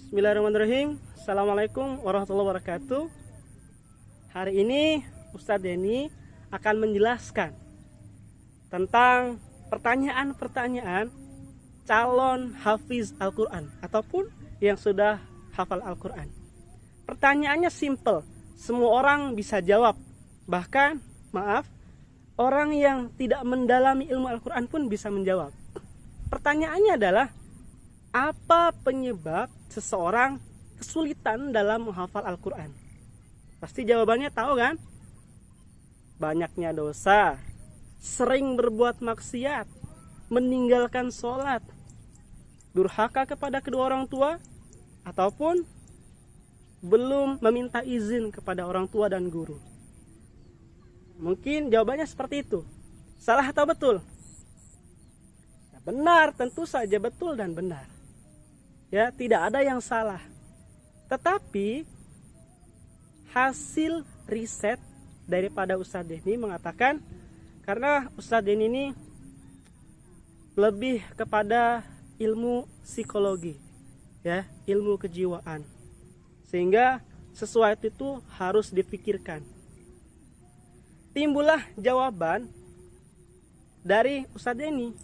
Bismillahirrahmanirrahim. Assalamualaikum warahmatullahi wabarakatuh. Hari ini Ustadz Denny akan menjelaskan tentang pertanyaan-pertanyaan calon hafiz Al-Quran ataupun yang sudah hafal Al-Quran. Pertanyaannya simple, semua orang bisa jawab. Bahkan, orang yang tidak mendalami ilmu Al-Quran pun bisa menjawab. Pertanyaannya adalah, apa penyebab seseorang kesulitan dalam menghafal Al-Quran? Pasti jawabannya tahu kan? Banyaknya dosa, sering berbuat maksiat, meninggalkan sholat, durhaka kepada kedua orang tua, ataupun belum meminta izin kepada orang tua dan guru. Mungkin jawabannya seperti itu. Salah atau betul? Ya, benar, tentu saja betul dan benar. Ya, tidak ada yang salah. Tetapi hasil riset daripada Ustadz Denny mengatakan, karena Ustadz Denny ini lebih kepada ilmu psikologi, ya, ilmu kejiwaan, sehingga sesuatu itu harus dipikirkan. Timbullah jawaban dari Ustadz Denny.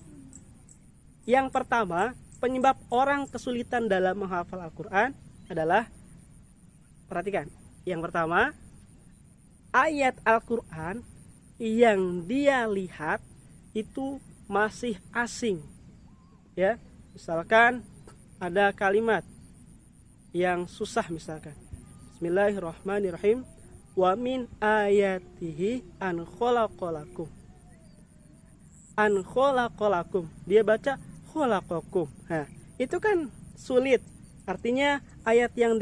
Yang pertama, penyebab orang kesulitan dalam menghafal Al-Quran adalah, perhatikan, yang pertama, ayat Al-Quran yang dia lihat itu masih asing. Ya, misalkan ada kalimat yang susah, misalkan Bismillahirrahmanirrahim, wa min ayatihi an khalaqalakum. An khalaqalakum, dia baca khalaqakum. Nah, itu kan sulit. Artinya ayat yang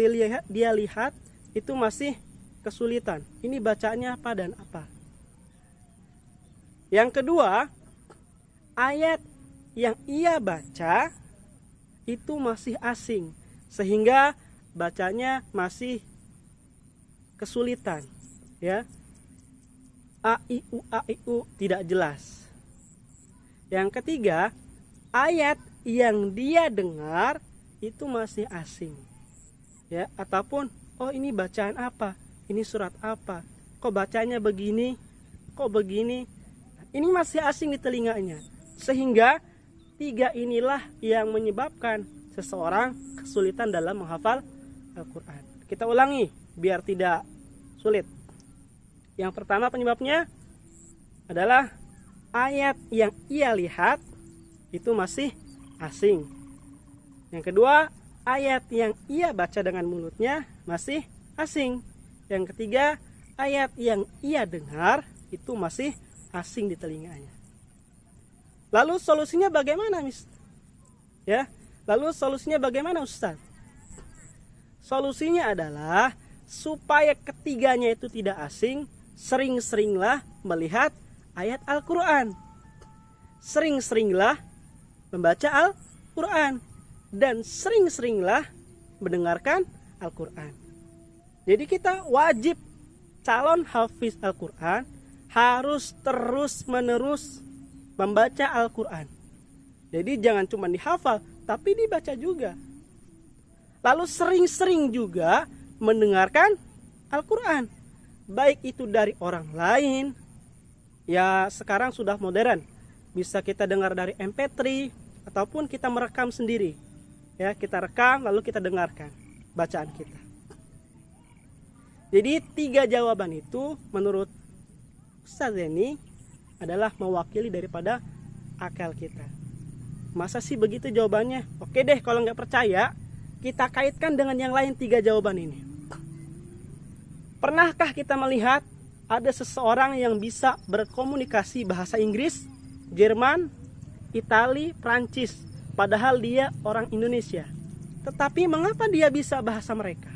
dia lihat itu masih kesulitan. Ini bacanya apa dan apa? Yang kedua, ayat yang ia baca itu masih asing, sehingga bacanya masih kesulitan, ya. A I U tidak jelas. Yang ketiga, ayat yang dia dengar itu masih asing, ya, ataupun ini bacaan apa, ini surat apa, kok bacanya begini, kok begini, ini masih asing di telinganya, sehingga tiga inilah yang menyebabkan seseorang kesulitan dalam menghafal Al-Quran. Kita ulangi biar tidak sulit. Yang pertama penyebabnya adalah ayat yang ia lihat itu masih asing. Yang kedua, ayat yang ia baca dengan mulutnya masih asing. Yang ketiga, ayat yang ia dengar itu masih asing di telinganya. Lalu solusinya bagaimana, Mis? Ya, lalu solusinya bagaimana, Ustaz? Solusinya adalah supaya ketiganya itu tidak asing, sering-seringlah melihat ayat Al-Quran. Sering-seringlah membaca Al-Quran. Dan sering-seringlah mendengarkan Al-Quran. Jadi kita wajib, calon hafiz Al-Quran harus terus-menerus membaca Al-Quran. Jadi jangan cuma dihafal, tapi dibaca juga. Lalu sering-sering juga mendengarkan Al-Quran. Baik itu dari orang lain, ya sekarang sudah modern, bisa kita dengar dari MP3 ataupun kita merekam sendiri. Ya, kita rekam lalu kita dengarkan bacaan kita. Jadi tiga jawaban itu menurut Ustadz Denny adalah mewakili daripada akal kita. Masa sih begitu jawabannya? Oke deh, kalau nggak percaya, kita kaitkan dengan yang lain tiga jawaban ini. Pernahkah kita melihat ada seseorang yang bisa berkomunikasi bahasa Inggris, Jerman, Itali, Prancis, padahal dia orang Indonesia? Tetapi mengapa dia bisa bahasa mereka?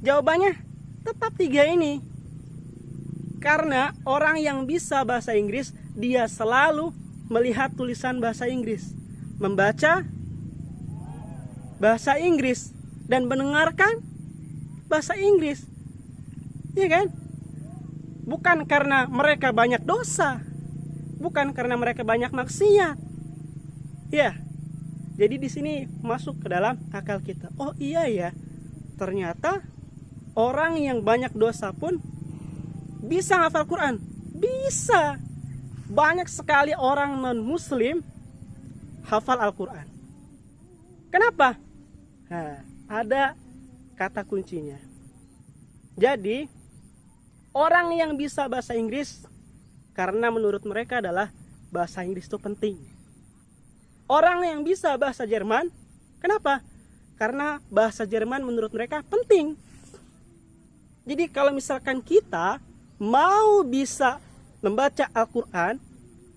Jawabannya tetap tiga ini. Karena orang yang bisa bahasa Inggris, dia selalu melihat tulisan bahasa Inggris, membaca bahasa Inggris, dan mendengarkan bahasa Inggris. Iya kan? Bukan karena mereka banyak dosa, bukan karena mereka banyak maksiat. Ya. Jadi di sini masuk ke dalam akal kita. Oh iya ya, ternyata orang yang banyak dosa pun bisa hafal Quran. Bisa. Banyak sekali orang non-muslim hafal Al-Quran. Kenapa? Nah, ada kata kuncinya. Jadi, orang yang bisa bahasa Inggris karena menurut mereka adalah bahasa Inggris itu penting. Orang yang bisa bahasa Jerman, kenapa? Karena bahasa Jerman menurut mereka penting. Jadi kalau misalkan kita mau bisa membaca Al-Quran,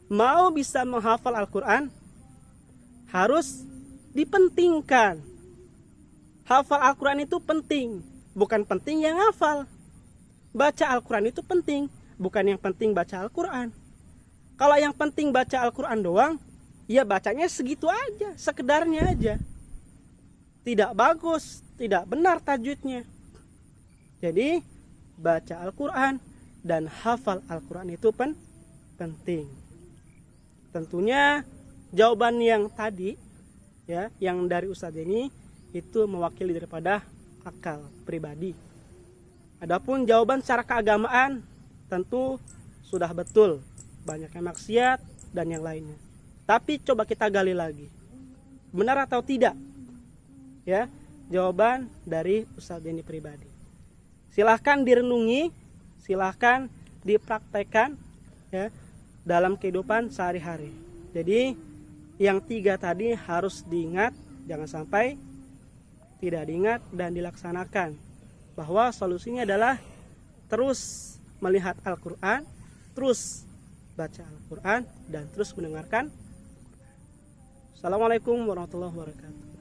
mau bisa menghafal Al-Quran, harus dipentingkan. Hafal Al-Quran itu penting, bukan penting yang hafal. Baca Al-Quran itu penting, bukan yang penting baca Al-Quran. Kalau yang penting baca Al-Quran doang, ya bacanya segitu aja, sekedarnya aja. Tidak bagus, tidak benar tajwidnya. Jadi baca Al-Quran dan hafal Al-Quran itu penting. Tentunya jawaban yang tadi ya, yang dari Ustadz ini itu mewakili daripada akal pribadi. Adapun jawaban secara keagamaan tentu sudah betul, banyaknya maksiat dan yang lainnya. Tapi coba kita gali lagi, benar atau tidak ya jawaban dari Ustadz ini pribadi. Silahkan direnungi, silahkan dipraktekkan ya dalam kehidupan sehari-hari. Jadi yang 3 tadi harus diingat, jangan sampai tidak diingat dan dilaksanakan. Bahwa solusinya adalah terus melihat Al-Quran, terus baca Al-Quran, dan terus mendengarkan. Assalamualaikum warahmatullahi wabarakatuh.